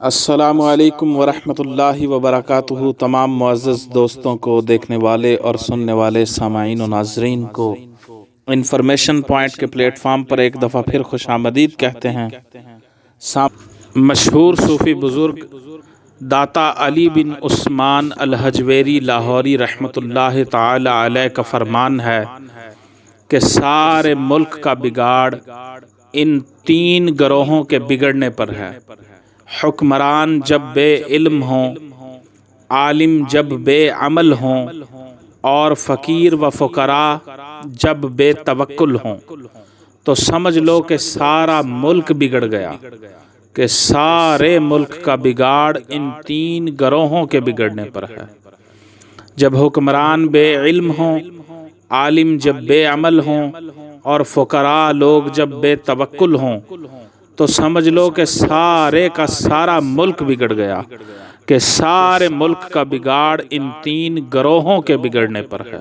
السلام علیکم ورحمۃ اللہ وبرکاتہ۔ تمام معزز دوستوں کو، دیکھنے والے اور سننے والے سامعین و ناظرین کو انفارمیشن پوائنٹ کے پلیٹ فارم پر ایک دفعہ پھر خوش آمدید کہتے ہیں۔ مشہور صوفی بزرگ داتا علی بن عثمان الحجویری لاہوری رحمۃ اللہ تعالی علیہ کا فرمان ہے کہ سارے ملک کا بگاڑ ان تین گروہوں کے بگڑنے پر ہے: حکمران جب بے علم ہوں، عالم جب بے عمل ہوں، اور فقیر و فقراء جب بے توکل ہوں۔ تو سمجھ لو کہ سارا ملک بگڑ گیا، کہ سارے ملک کا بگاڑ ان تین گروہوں کے بگڑنے پر ہے۔ جب حکمران بے علم ہوں، عالم جب بے عمل ہوں، اور فقراء لوگ جب بے توکل ہوں، تو سمجھ لو کہ سارے کا سارا ملک بگڑ گیا، کہ سارے ملک کا بگاڑ ان تین گروہوں کے بگڑنے پر ہے۔